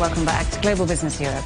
Welcome back to Global Business Europe.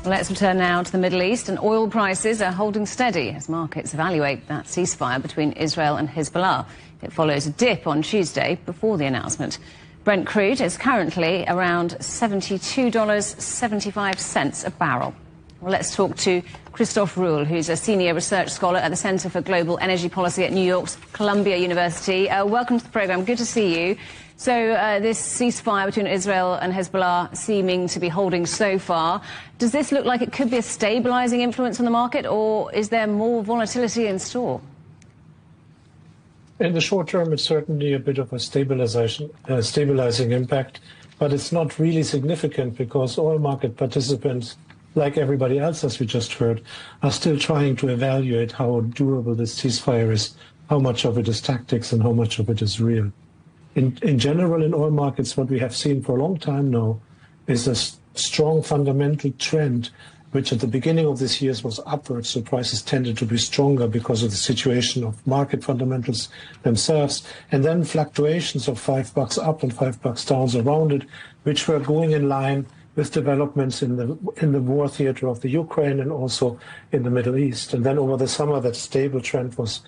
Well, let's return now to the Middle East, and oil prices are holding steady as markets evaluate that ceasefire between Israel and Hezbollah. It follows a dip on Tuesday before the announcement. Brent crude is currently around $72.75 a barrel. Well, let's talk to Christof Ruehl, who's a senior research scholar at the Centre for Global Energy Policy at New York's Columbia University. Welcome to the programme. Good to see you. So this ceasefire between Israel and Hezbollah seeming to be holding so far, does this look like it could be a stabilising influence on the market, or is there more volatility in store? In the short term, it's certainly a bit of a stabilising impact, but it's not really significant because oil market participants, like everybody else, as we just heard, are still trying to evaluate how durable this ceasefire is, how much of it is tactics and how much of it is real. In general, in oil markets, what we have seen for a long time now is a strong fundamental trend, which at the beginning of this year was upwards, so prices tended to be stronger because of the situation of market fundamentals themselves, and then fluctuations of $5 up and $5 down around it, which were going in line with developments in the war theater of the Ukraine and also in the Middle East. And then over the summer, that stable trend was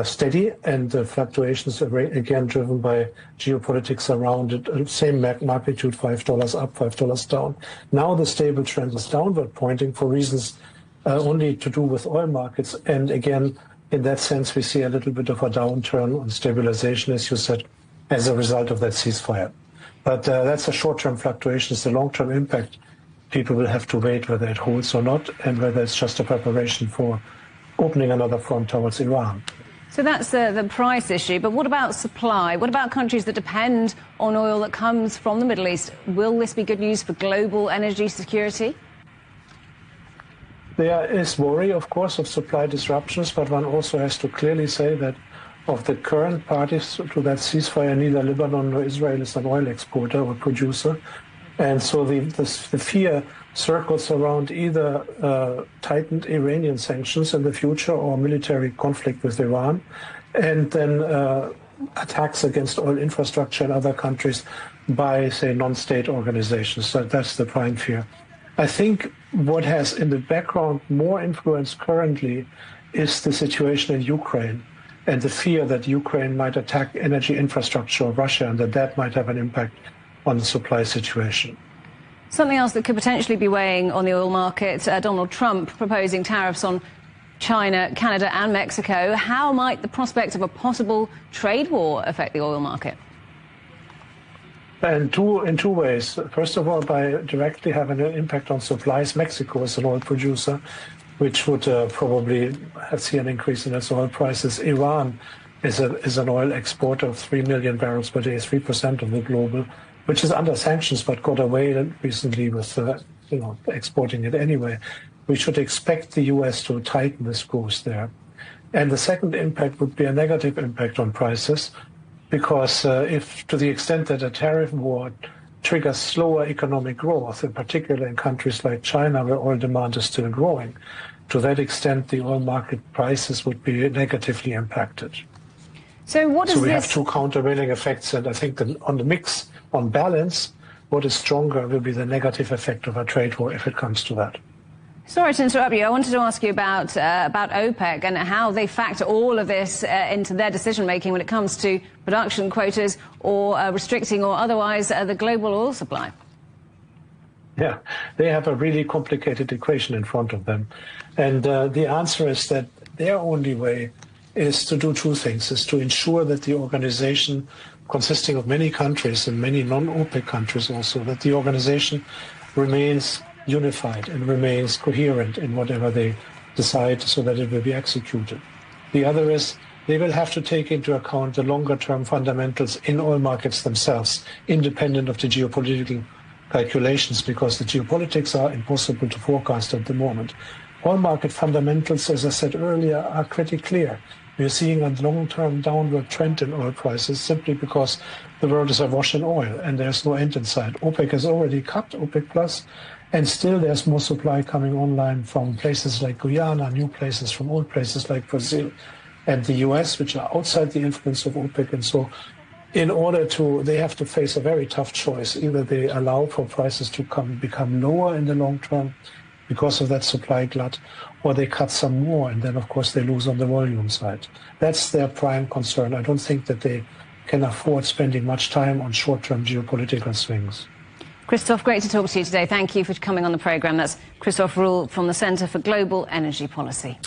steady, and the fluctuations are again driven by geopolitics around it, same magnitude, $5 up, $5 down. Now the stable trend is downward pointing for reasons only to do with oil markets. And again, in that sense, we see a little bit of a downturn on stabilization, as you said, as a result of that ceasefire. But that's a short-term fluctuation. It's the long-term impact. People will have to wait whether it holds or not, and whether it's just a preparation for opening another front towards Iran. So that's the price issue, but what about supply? What about countries that depend on oil that comes from the Middle East? Will this be good news for global energy security? There is worry, of course, of supply disruptions, but one also has to clearly say that of the current parties to that ceasefire, neither Lebanon nor Israel is an oil exporter or producer. And so the fear circles around either tightened Iranian sanctions in the future or military conflict with Iran, and then attacks against oil infrastructure in other countries by, say, non-state organizations. So that's the prime fear. I think what has in the background more influence currently is the situation in Ukraine and the fear that Ukraine might attack energy infrastructure of Russia and that might have an impact on the supply situation. Something else that could potentially be weighing on the oil market, Donald Trump proposing tariffs on China, Canada and Mexico. How might the prospect of a possible trade war affect the oil market? In two ways. First of all, by directly having an impact on supplies. Mexico is an oil producer, which would probably see an increase in its oil prices. Iran is an oil exporter of 3 million barrels per day, 3% of the global, which is under sanctions but got away recently with exporting it anyway. We should expect the U.S. to tighten the screws there. And the second impact would be a negative impact on prices, because if to the extent that a tariff war triggers slower economic growth, in particular in countries like China where oil demand is still growing, to that extent the oil market prices would be negatively impacted. So we have two countervailing effects, and I think that on the mix, on balance, what is stronger will be the negative effect of a trade war if it comes to that. Sorry to interrupt you. I wanted to ask you about OPEC and how they factor all of this into their decision-making when it comes to production quotas or restricting or otherwise the global oil supply. Yeah, they have a really complicated equation in front of them. And the answer is that their only way is to do two things, is to ensure that the organization, consisting of many countries and many non-OPEC countries also, that the organization remains unified and remains coherent in whatever they decide so that it will be executed. The other is they will have to take into account the longer-term fundamentals in oil markets themselves, independent of the geopolitical calculations, because the geopolitics are impossible to forecast at the moment. Oil market fundamentals, as I said earlier, are pretty clear. We're seeing a long-term downward trend in oil prices simply because the world is awash in oil and there's no end in sight. OPEC has already cut, OPEC Plus, and still there's more supply coming online from places like Guyana, new places from old places like Brazil and the US, which are outside the influence of OPEC. And so in order to, they have to face a very tough choice. Either they allow for prices to become lower in the long term because of that supply glut, or they cut some more, and then of course they lose on the volume side. That's their prime concern. I don't think that they can afford spending much time on short-term geopolitical swings. Christof, great to talk to you today. Thank you for coming on the programme. That's Christof Ruehl from the Centre for Global Energy Policy.